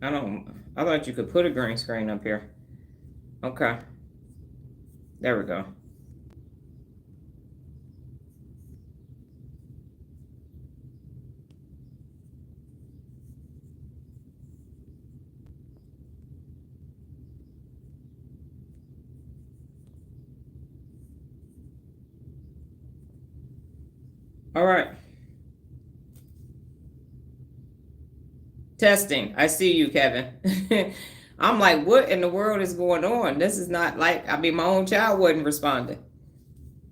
I thought you could put a green screen up here. Okay. There we go. All right. Testing. I see you, Kevin. I'm like, what in the world is going on? This is not like, I mean, my own child wasn't responding.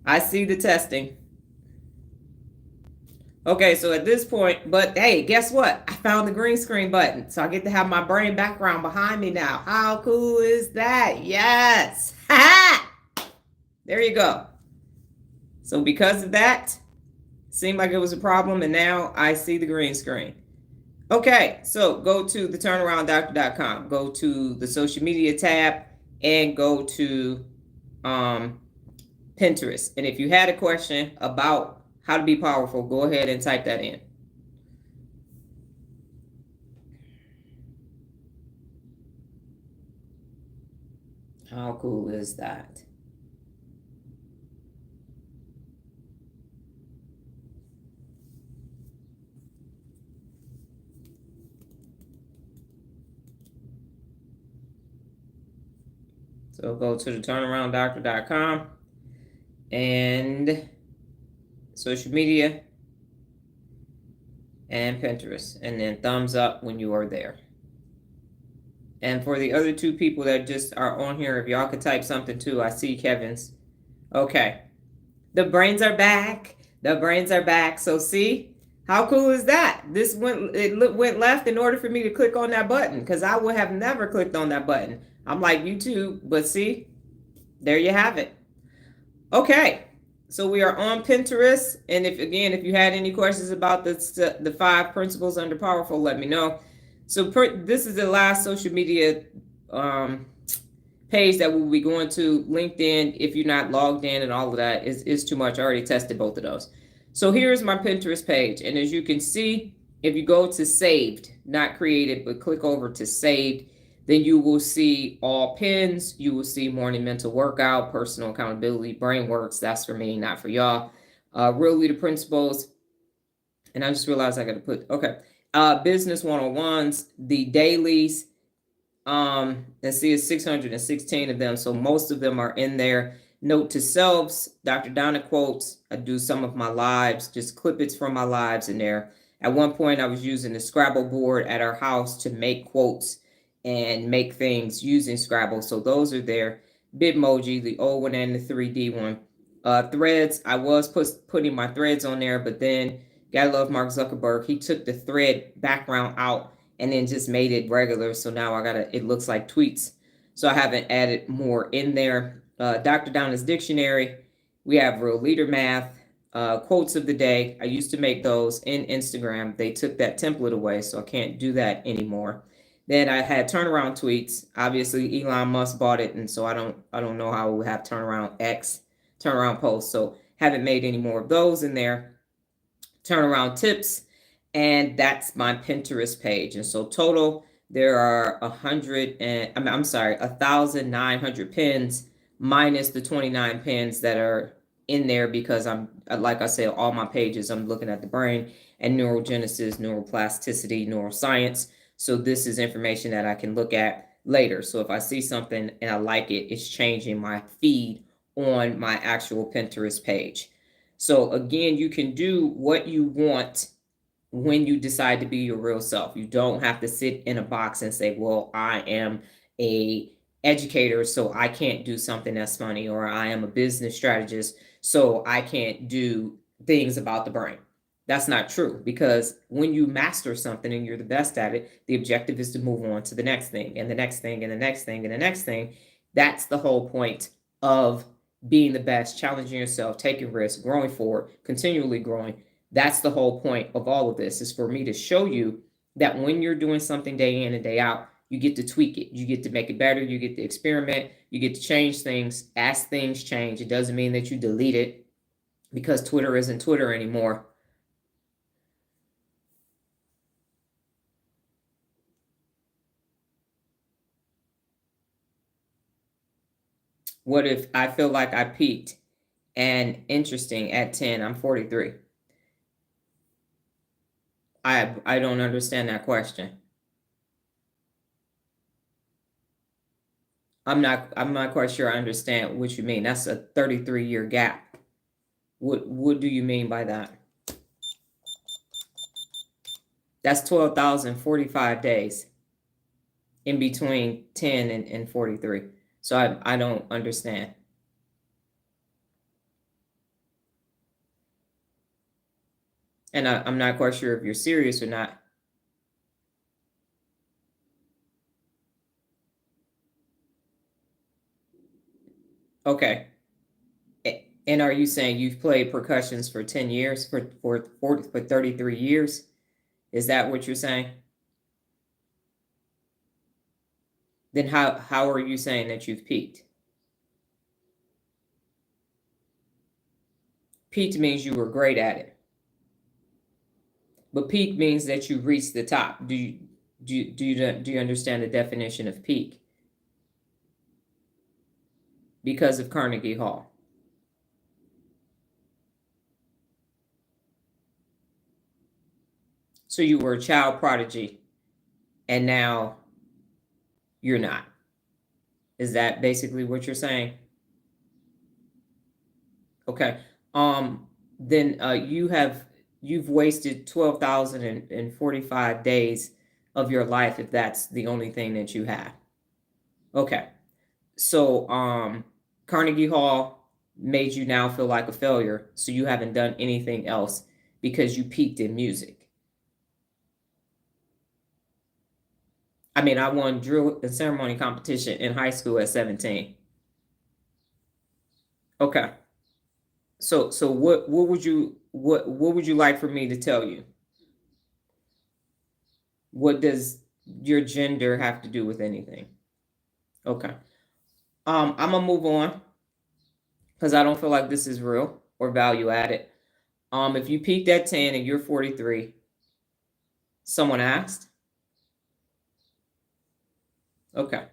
I see the testing. Okay, so at this point, but hey, guess what? I found the green screen button. So I get to have my brain background behind me now. How cool is that? Yes. Ha! There you go. So because of that, seemed like it was a problem, and now I see the green screen. Okay, so go to the turnarounddoctor.com, go to the social media tab, and go to um, Pinterest. And if you had a question about how to be powerful, go ahead and type that in. How cool is that? So go to the turnarounddoctor.com and social media and Pinterest, and then thumbs up when you are there. And for the other two people that just are on here, if y'all could type something too, I see Kevin's. Okay. The brains are back. The brains are back. So see, how cool is that? It went left in order for me to click on that button because I would have never clicked on that button. I'm like YouTube, but see, there you have it. Okay. So we are on Pinterest, and if you had any questions about the 5 principles under powerful, let me know. So this is the last social media um, page that we'll be going to. LinkedIn, if you're not logged in and all of that, is too much. I already tested both of those. So here's my Pinterest page, and as you can see, if you go to saved, not created, but click over to saved, then you will see all pins. You will see morning mental workout, personal accountability, brain works. That's for me, not for y'all. Real leader principles. And I just realized I got to put, okay. Business 101s, the dailies. And see, it's 616 of them. So most of them are in there. Note to selves, Dr. Donna quotes. I do some of my lives, just clippets from my lives in there. At one point, I was using the Scrabble board at our house to make quotes and make things using Scrabble. So those are there. Bitmoji, the old one and the 3D one. Threads, I was putting my threads on there, but then gotta love Mark Zuckerberg. He took the thread background out and then just made it regular. So now it looks like tweets. So I haven't added more in there. Dr. Donna's dictionary. We have real leader math, quotes of the day. I used to make those in Instagram. They took that template away, so I can't do that anymore. Then I had turnaround tweets. Obviously, Elon Musk bought it, and so I don't know how we have turnaround posts. So haven't made any more of those in there. Turnaround tips, and that's my Pinterest page. And so total, there are 1,900 pins minus the 29 pins that are in there because I'm, like I said, all my pages, I'm looking at the brain and neurogenesis, neuroplasticity, neuroscience. So this is information that I can look at later. So if I see something and I like it, it's changing my feed on my actual Pinterest page. So again, you can do what you want when you decide to be your real self. You don't have to sit in a box and say, well, I am a educator, so I can't do something that's funny, or I am a business strategist, so I can't do things about the brain. That's not true, because when you master something and you're the best at it, the objective is to move on to the next thing and the next thing and the next thing and the next thing. That's the whole point of being the best, challenging yourself, taking risks, growing forward, continually growing. That's the whole point of all of this, is for me to show you that when you're doing something day in and day out, you get to tweak it. You get to make it better. You get to experiment. You get to change things as things change. It doesn't mean that you delete it because Twitter isn't Twitter anymore. What if I feel like I peaked and interesting at 10? I'm 43. I don't understand that question. I'm not quite sure I understand what you mean. That's a 33-year gap. What do you mean by that? That's 12,045 days in between 10 and 43. So I don't understand. And I'm not quite sure if you're serious or not. Okay. And are you saying you've played percussions for 10 years, for 33 years? Is that what you're saying? Then how are you saying that you've peaked? Peaked means you were great at it. But peak means that you reached the top. Do you understand the definition of peak? Because of Carnegie Hall. So you were a child prodigy and now you're not. Is that basically what you're saying? Okay. Then you've wasted 12,045 days of your life if that's the only thing that you have. Okay. So Carnegie Hall made you now feel like a failure, so you haven't done anything else because you peaked in music. I mean, I won drill and ceremony competition in high school at 17. Okay. So what would you like for me to tell you? What does your gender have to do with anything? Okay. I'm gonna move on because I don't feel like this is real or value added. If you peaked at 10 and you're 43, someone asked. Okay.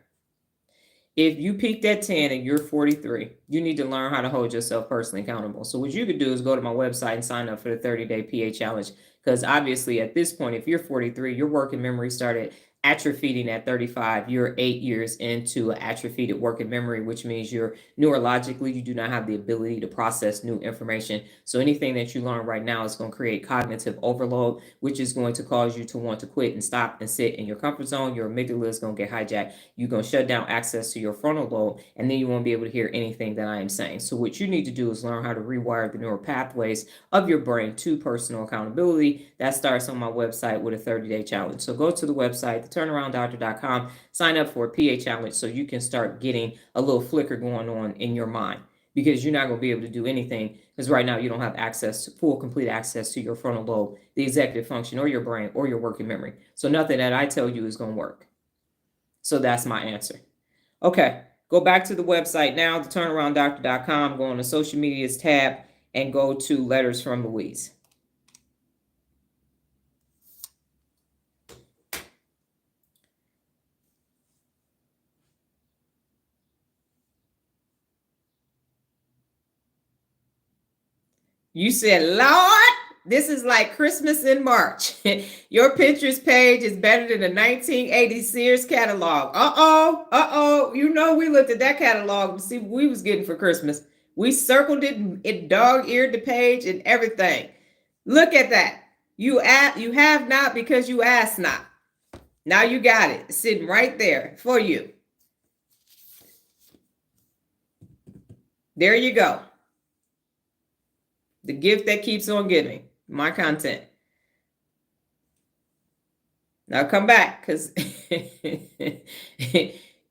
If you peaked at 10 and you're 43, you need to learn how to hold yourself personally accountable. So what you could do is go to my website and sign up for the 30-day PA challenge. Because obviously at this point, if you're 43, your working memory started atrophying at 35. You're 8 years into atrophied working memory, which means you're neurologically, you do not have the ability to process new information. So anything that you learn right now is going to create cognitive overload, which is going to cause you to want to quit and stop and sit in your comfort zone. Your amygdala is going to get hijacked. You're going to shut down access to your frontal lobe, and then you won't be able to hear anything that I am saying. So what you need to do is learn how to rewire the neural pathways of your brain to personal accountability. That starts on my website with a 30-day challenge. So go to the website, theturnarounddoctor.com, sign up for a PA challenge so you can start getting a little flicker going on in your mind, because you're not going to be able to do anything because right now you don't have access to full, complete access to your frontal lobe, the executive function, or your brain, or your working memory. So nothing that I tell you is going to work. So that's my answer. Okay, go back to the website now, theturnarounddoctor.com, go on the social medias tab, and go to Letters from Louise. You said, Lord, this is like Christmas in March. Your pictures page is better than the 1980 Sears catalog. Uh-oh. You know we looked at that catalog to see what we was getting for Christmas. We circled it dog-eared the page and everything. Look at that. You have not because you asked not. Now you got it sitting right there for you. There you go. The gift that keeps on giving, my content. Now come back, because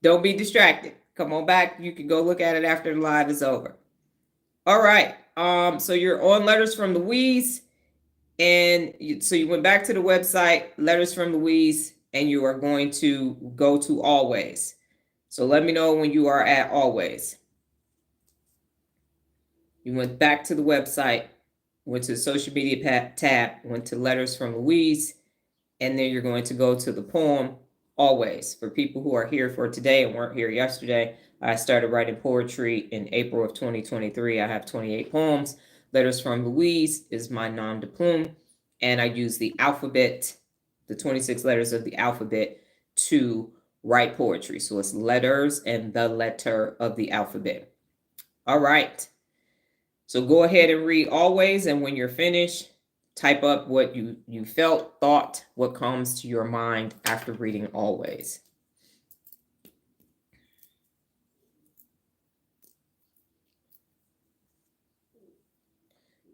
don't be distracted. Come on back. You can go look at it after the live is over. All right. So you're on Letters from Louise, and so you went back to the website, Letters from Louise, and you are going to go to Always. So let me know when you are at Always. You went back to the website, went to the social media tab, went to Letters from Louise, and then you're going to go to the poem Always. For people who are here for today and weren't here yesterday, I started writing poetry in April of 2023. I have 28 poems. Letters from Louise is my nom de plume. And I use the alphabet, the 26 letters of the alphabet, to write poetry. So it's letters and the letter of the alphabet. All right. So go ahead and read always. And when you're finished, type up what you felt, thought, what comes to your mind after reading always.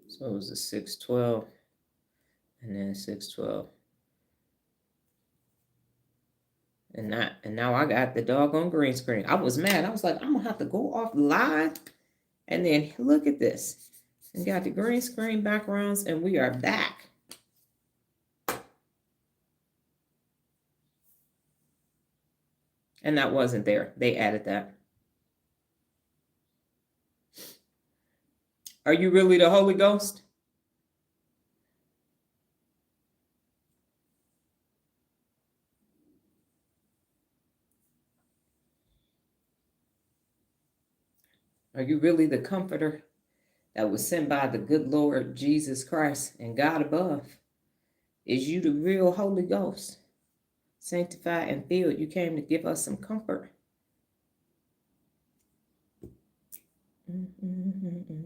So it was a 612 and then 612. And now I got the doggone green screen. I was mad. I was like, I'm gonna have to go off live. And then look at this. And got the green screen backgrounds, and we are back. And that wasn't there. They added that. Are you really the Holy Ghost? Are you really the comforter that was sent by the good Lord Jesus Christ and God above? Is you the real Holy Ghost? Sanctified and filled, you came to give us some comfort. Mm-hmm.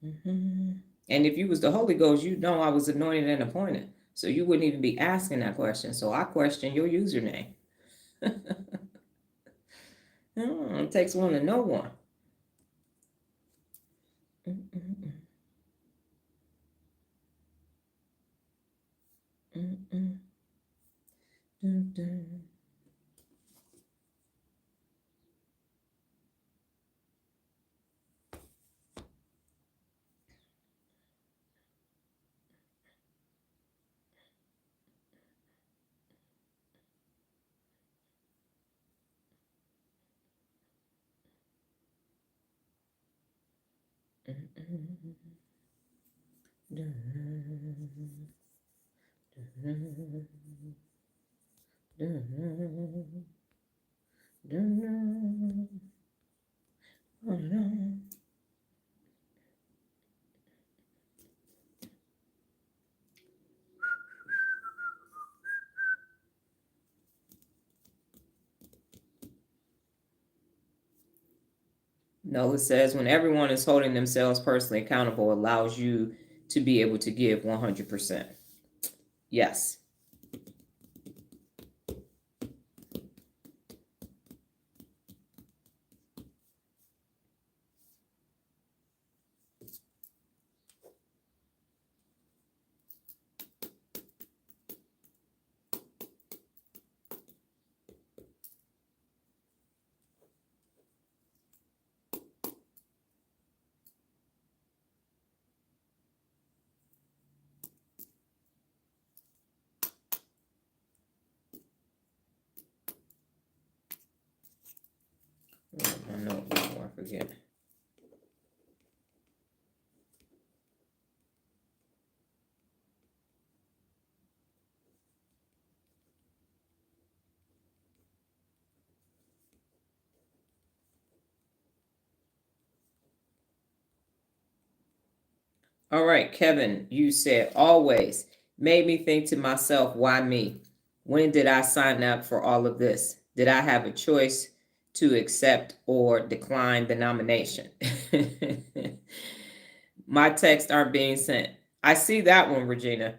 Mm-hmm. And if you was the Holy Ghost, you know I was anointed and appointed. So you wouldn't even be asking that question. So I question your username. It takes one to know one. Mm-mm. Mm-mm. Mm-mm. No, it says when everyone is holding themselves personally accountable allows you to be able to give 100%. Yes. I know before I forget. All right, Kevin, you said always made me think to myself, why me? When did I sign up for all of this? Did I have a choice to accept or decline the nomination? My texts aren't being sent. I see that one, Regina.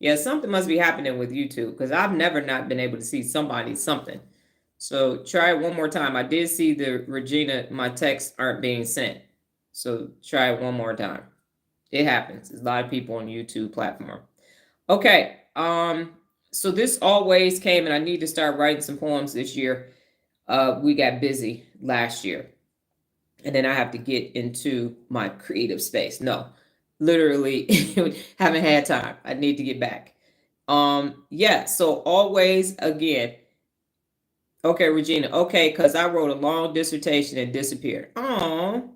Yeah, something must be happening with YouTube because I've never not been able to see somebody's something. So try it one more time. I did see the Regina, my texts aren't being sent. So try it one more time. It happens. There's a lot of people on YouTube platform. Okay. So this always came, and I need to start writing some poems this year. We got busy last year. And then I have to get into my creative space. No, literally haven't had time. I need to get back. Yeah, so always again. Okay, Regina. Okay, because I wrote a long dissertation and disappeared. Oh.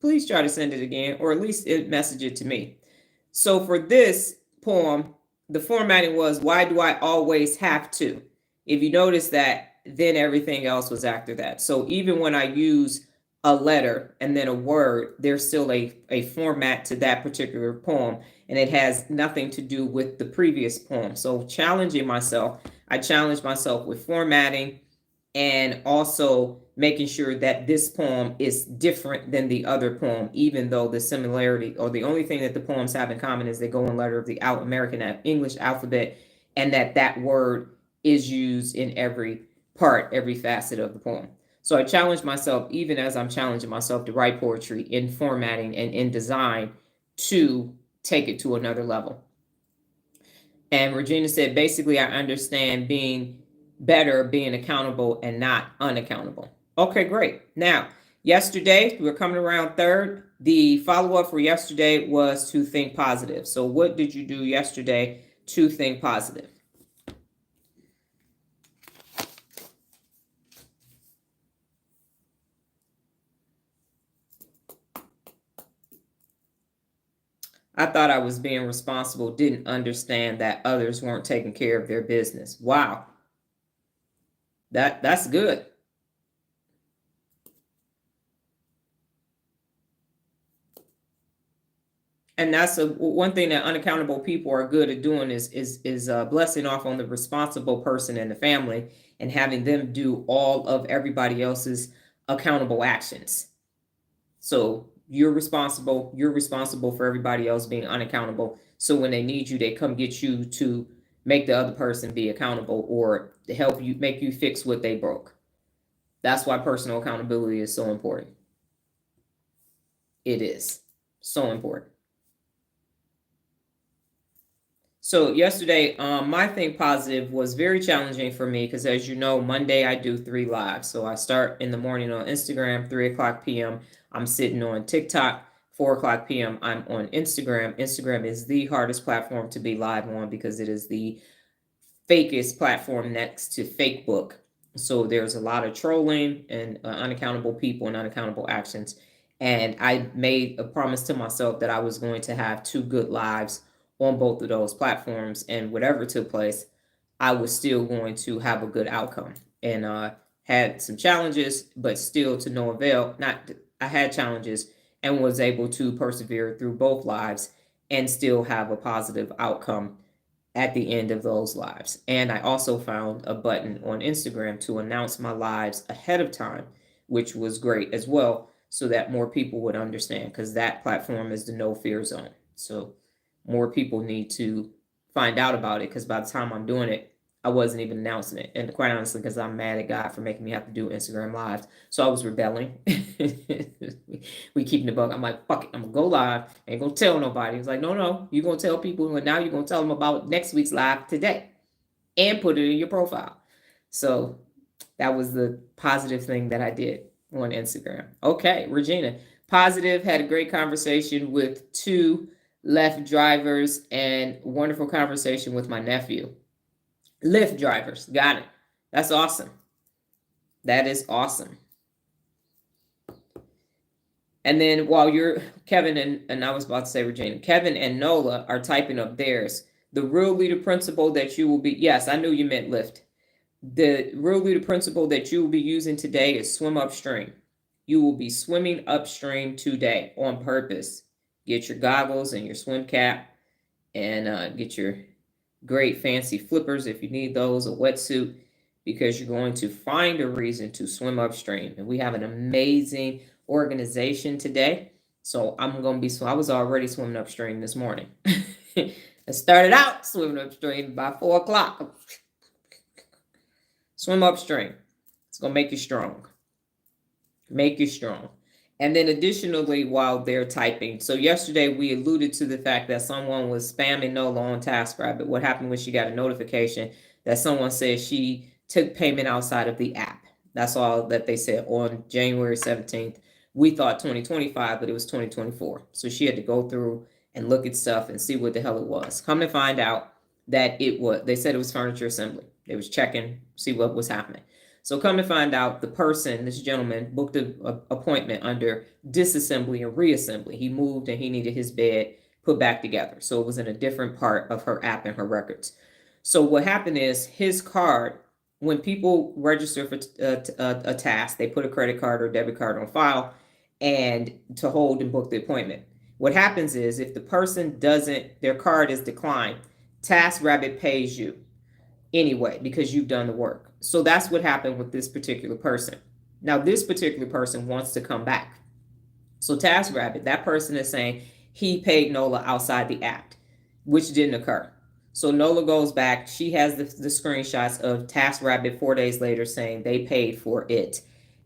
please try to send it again, or at least message it to me. So for this poem, the formatting was, why do I always have to? If you notice that, then everything else was after that. So even when I use a letter and then a word, there's still a format to that particular poem, and it has nothing to do with the previous poem. So challenging myself, I challenged myself with formatting and also making sure that this poem is different than the other poem, even though the similarity, or the only thing that the poems have in common, is they go in letter of the American English alphabet, and that word is used in every part, every facet of the poem. So I challenge myself, even as I'm challenging myself to write poetry, in formatting and in design, to take it to another level. And Regina said, basically, I understand being better, being accountable and not unaccountable. Okay, great. Now, yesterday, we're coming around third. The follow-up for yesterday was to think positive. So what did you do yesterday to think positive? I thought I was being responsible, didn't understand that others weren't taking care of their business. Wow. That's good. And that's one thing that unaccountable people are good at doing, is blessing off on the responsible person in the family and having them do all of everybody else's accountable actions. So you're responsible for everybody else being unaccountable. So when they need you, they come get you to make the other person be accountable, or to help you, make you fix what they broke. That's why personal accountability is so important. It is so important. So yesterday, my Think Positive was very challenging for me because, as you know, Monday I do 3 lives. So I start in the morning on Instagram, 3 o'clock p.m. I'm sitting on TikTok, 4 o'clock p.m. I'm on Instagram. Instagram is the hardest platform to be live on because it is the fakest platform next to Facebook. So there's a lot of trolling and unaccountable people and unaccountable actions. And I made a promise to myself that I was going to have 2 good lives on both of those platforms, and whatever took place, I was still going to have a good outcome. And had some challenges, but still to no avail. Not, I had challenges and was able to persevere through both lives and still have a positive outcome at the end of those lives. And I also found a button on Instagram to announce my lives ahead of time, which was great as well, so that more people would understand, because that platform is the no fear zone. So more people need to find out about it, because by the time I'm doing it, I wasn't even announcing it. And quite honestly, because I'm mad at God for making me have to do Instagram lives. So I was rebelling. We keeping the bug. I'm like, fuck it, I'm gonna go live. I ain't gonna tell nobody. It's like, no, you're gonna tell people, and now you're gonna tell them about next week's live today and put it in your profile. So that was the positive thing that I did on Instagram. Okay, Regina. Positive, had a great conversation with 2 Lyft drivers and wonderful conversation with my nephew. Lyft drivers, got it. That's awesome. That is awesome. And then while you're, Kevin and I was about to say Regina, Kevin and Nola are typing up theirs. The real leader principle that you will be, yes, I knew you meant Lyft. The real leader principle that you will be using today is swim upstream. You will be swimming upstream today on purpose. Get your goggles and your swim cap, and get your great fancy flippers if you need those, a wetsuit, because you're going to find a reason to swim upstream. And we have an amazing organization today. So I'm going to be, I was already swimming upstream this morning. I started out swimming upstream by 4 o'clock. Swim upstream. It's going to make you strong. Make you strong. And then additionally, while they're typing, so yesterday we alluded to the fact that someone was spamming Nola on TaskRabbit. What happened was she got a notification that someone said she took payment outside of the app. That's all that they said on January 17th. We thought 2025, but it was 2024. So she had to go through and look at stuff and see what the hell it was. Come to find out that it was, they said it was furniture assembly. They was checking, see what was happening. So come to find out, the person, this gentleman, booked an appointment under disassembly and reassembly. He moved and he needed his bed put back together. So it was in a different part of her app and her records. So what happened is his card, when people register for a task, they put a credit card or debit card on file and to hold and book the appointment. What happens is if the person doesn't, their card is declined, TaskRabbit pays you anyway because you've done the work. So that's what happened with this particular person. Now, this particular person wants to come back. So TaskRabbit, that person is saying he paid NOLA outside the act, which didn't occur. So NOLA goes back. She has the screenshots of TaskRabbit 4 days later saying they paid for it.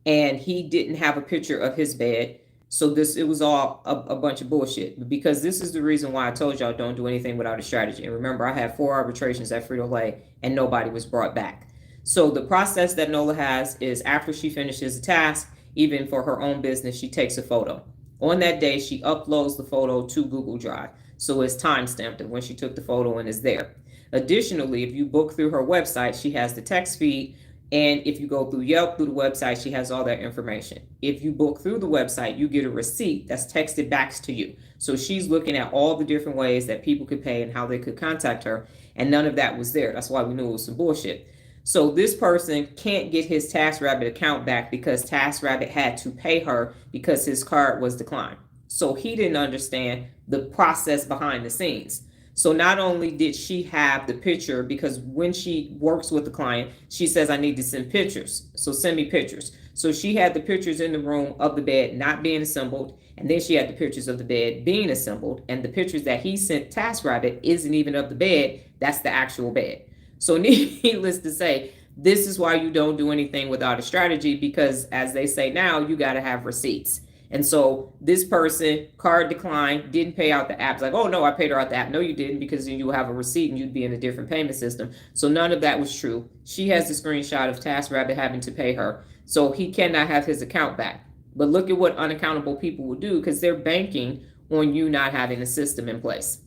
And he didn't have a picture of his bed. So it was all a bunch of bullshit, because this is the reason why I told y'all don't do anything without a strategy. And remember, I had 4 arbitrations at Frito-Lay and nobody was brought back. So the process that NOLA has is after she finishes a task, even for her own business, she takes a photo. On that day, she uploads the photo to Google Drive. So it's time-stamped of when she took the photo and is there. Additionally, if you book through her website, she has the text feed. And if you go through Yelp, through the website, she has all that information. If you book through the website, you get a receipt that's texted back to you. So she's looking at all the different ways that people could pay and how they could contact her. And none of that was there. That's why we knew it was some bullshit. So this person can't get his TaskRabbit account back because TaskRabbit had to pay her because his card was declined. So he didn't understand the process behind the scenes. So not only did she have the picture, because when she works with the client, she says, I need to send pictures. So send me pictures. So she had the pictures in the room of the bed not being assembled. And then she had the pictures of the bed being assembled. And the pictures that he sent TaskRabbit isn't even of the bed. That's the actual bed. So needless to say, this is why you don't do anything without a strategy, because as they say now, you got to have receipts. And so this person, card declined, didn't pay out the app. It's like, oh no, I paid her out the app. No, you didn't, because then you have a receipt and you'd be in a different payment system. So none of that was true. She has the screenshot of TaskRabbit having to pay her. So he cannot have his account back. But look at what unaccountable people will do, because they're banking on you not having a system in place.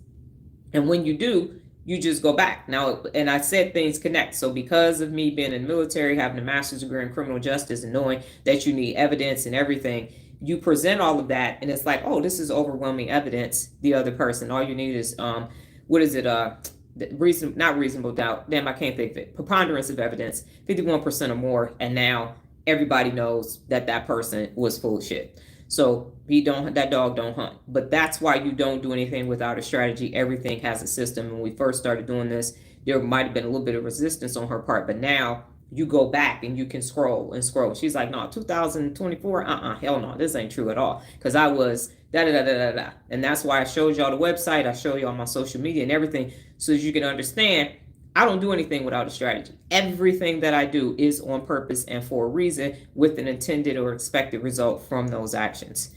And when you do, you just go back. Now, and I said things connect. So because of me being in the military, having a master's degree in criminal justice, and knowing that you need evidence and everything, you present all of that, and it's like, oh, this is overwhelming evidence. The other person, all you need is, not reasonable doubt. Damn, I can't think of it. Preponderance of evidence, 51% or more, and now everybody knows that person was full of shit. So that dog don't hunt. But that's why you don't do anything without a strategy. Everything has a system. When we first started doing this, there might have been a little bit of resistance on her part, but now you go back and you can scroll and scroll. She's like, no, 2024, hell no, this ain't true at all. Because I was da-da-da-da-da-da. And that's why I showed y'all the website. I show y'all my social media and everything so that you can understand I don't do anything without a strategy. Everything that I do is on purpose and for a reason, with an intended or expected result from those actions.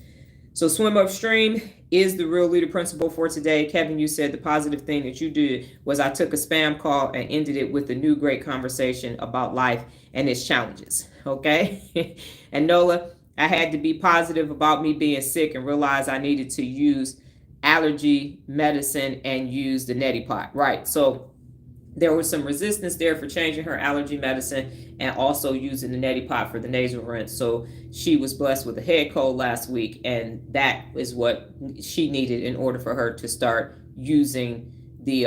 So swim upstream is the real leader principle for today. Kevin, you said the positive thing that you did was I took a spam call and ended it with a new great conversation about life and its challenges. Okay. And Nola, I had to be positive about me being sick and realize I needed to use allergy medicine and use the neti pot. Right. So there was some resistance there for changing her allergy medicine and also using the neti pot for the nasal rinse. So she was blessed with a head cold last week, and that is what she needed in order for her to start using the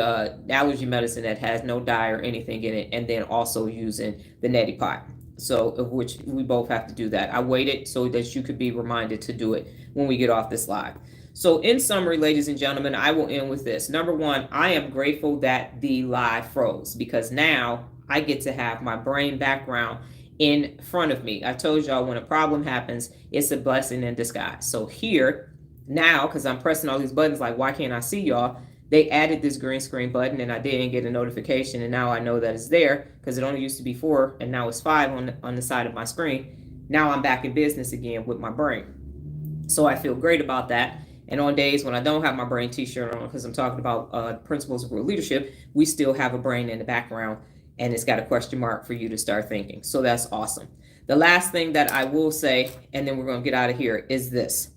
allergy medicine that has no dye or anything in it, and then also using the neti pot. So of which we both have to do that. I waited so that you could be reminded to do it when we get off this live. So in summary, ladies and gentlemen, I will end with this. Number one, I am grateful that the live froze, because now I get to have my brain background in front of me. I told y'all when a problem happens, it's a blessing in disguise. So here now, because I'm pressing all these buttons, like, why can't I see y'all? They added this green screen button and I didn't get a notification. And now I know that it's there, because it only used to be 4 and now it's 5 on the side of my screen. Now I'm back in business again with my brain. So I feel great about that. And on days when I don't have my brain t-shirt on, because I'm talking about principles of real leadership, we still have a brain in the background and it's got a question mark for you to start thinking. So that's awesome. The last thing that I will say, and then we're going to get out of here, is this.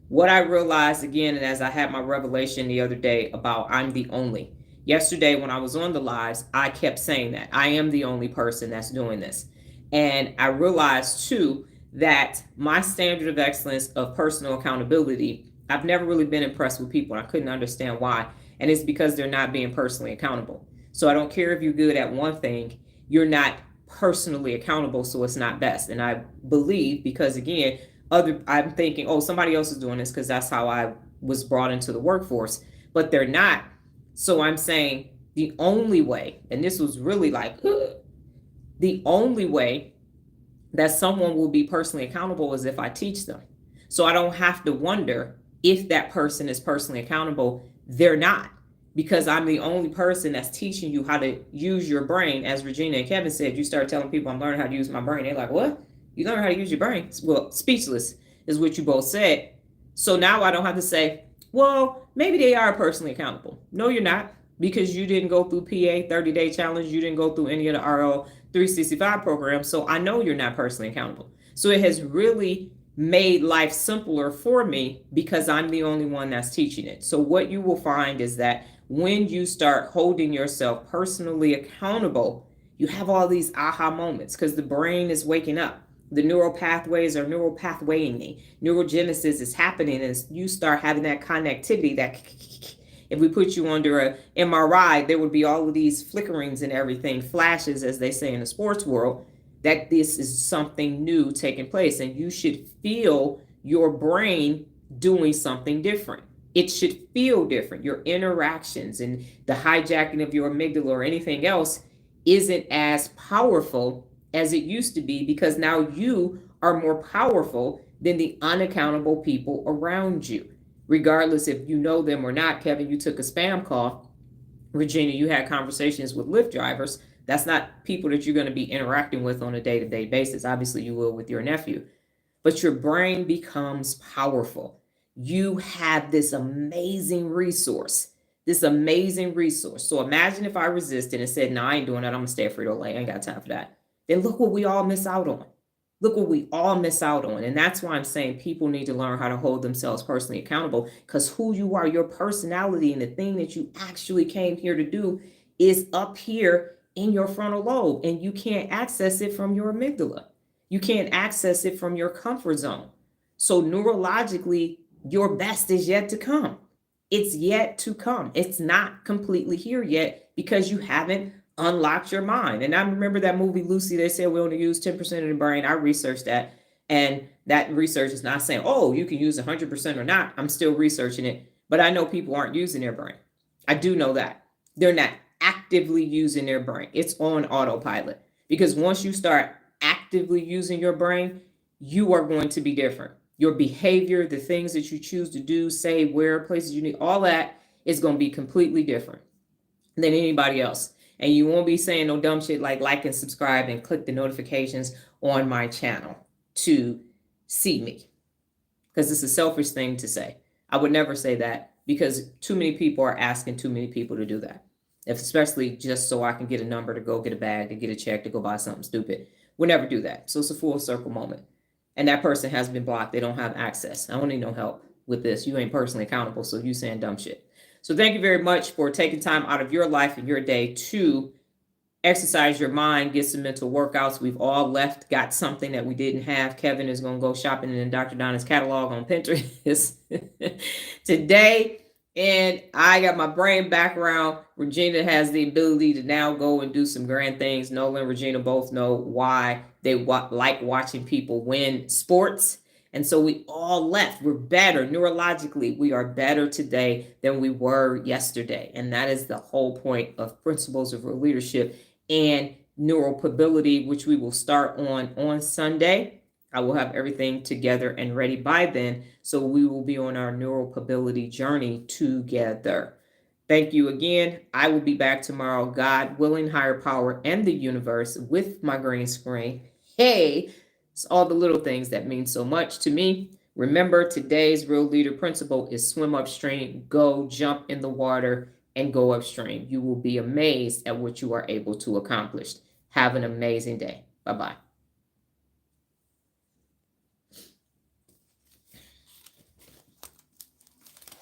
What I realized again, and as I had my revelation the other day about I'm the only. Yesterday when I was on the lives, I kept saying that I am the only person that's doing this. And I realized too that my standard of excellence of personal accountability, I've never really been impressed with people. I couldn't understand why. And it's because they're not being personally accountable. So I don't care if you're good at one thing, you're not personally accountable, so it's not best. And I believe, because again, I'm thinking, oh, somebody else is doing this because that's how I was brought into the workforce, but they're not. So I'm saying the only way, and this was really like, the only way that someone will be personally accountable is if I teach them. So I don't have to wonder if that person is personally accountable. They're not, because I'm the only person that's teaching you how to use your brain. As Regina and Kevin said, you start telling people I'm learning how to use my brain. They're like, what? You learn how to use your brain? Well, speechless is what you both said. So now I don't have to say, well, maybe they are personally accountable. No, you're not, because you didn't go through PA 30-day challenge. You didn't go through any of the RO 365 programs. So I know you're not personally accountable. So it has really made life simpler for me because I'm the only one that's teaching it. So what you will find is that when you start holding yourself personally accountable, you have all these aha moments because the brain is waking up. The neural pathways are neural pathwaying. Neurogenesis is happening, and you start having that connectivity. That if we put you under a MRI, there would be all of these flickerings and everything, flashes, as they say in the sports world, that this is something new taking place, and you should feel your brain doing something different. It should feel different. Your interactions and the hijacking of your amygdala or anything else isn't as powerful as it used to be, because now you are more powerful than the unaccountable people around you. Regardless if you know them or not. Kevin, you took a spam call. Regina, you had conversations with Lyft drivers. That's not people that you're going to be interacting with on a day-to-day basis. Obviously, you will with your nephew. But your brain becomes powerful. You have this amazing resource. So imagine if I resisted and said, no, I ain't doing that. I'm going to stay at Frito-Lay. I ain't got time for that. Then look what we all miss out on. And that's why I'm saying people need to learn how to hold themselves personally accountable, because who you are, your personality, and the thing that you actually came here to do is up here in your frontal lobe, and you can't access it from your amygdala. You can't access it from your comfort zone. So neurologically, your best is yet to come. It's yet to come. It's not completely here yet because you haven't unlocked your mind. And I remember that movie Lucy, they said we only use 10% of the brain. I researched that, and that research is not saying, oh, you can use 100% or not. I'm still researching it, but I know people aren't using their brain. I do know that they're not actively using their brain. It's on autopilot, because once you start actively using your brain, you are going to be different. Your behavior, the things that you choose to do, say, where, places you need, all that is going to be completely different than anybody else. And you won't be saying no dumb shit like and subscribe and click the notifications on my channel to see me, because it's a selfish thing to say. I would never say that, because too many people are asking too many people to do that, especially just so I can get a number to go get a bag, to get a check, to go buy something stupid. We'll never do that. So it's a full circle moment. And that person has been blocked. They don't have access. I don't need no help with this. You ain't personally accountable, so you saying dumb shit. So thank you very much for taking time out of your life and your day to exercise your mind, get some mental workouts. We've all got something that we didn't have. Kevin is going to go shopping in Dr. Donna's catalog on Pinterest today. And I got my brain background. Regina has the ability to now go and do some grand things. Nola and Regina both know why they like watching people win sports. And so we all left. We're better neurologically. We are better today than we were yesterday. And that is the whole point of Principles of Real Leadership and Neuropability, which we will start on Sunday. I will have everything together and ready by then. So we will be on our neuropability journey together. Thank you again. I will be back tomorrow, God willing, higher power, and the universe, with my green screen. Hey, it's all the little things that mean so much to me. Remember, today's real leader principle is swim upstream, go jump in the water, and go upstream. You will be amazed at what you are able to accomplish. Have an amazing day. Bye-bye.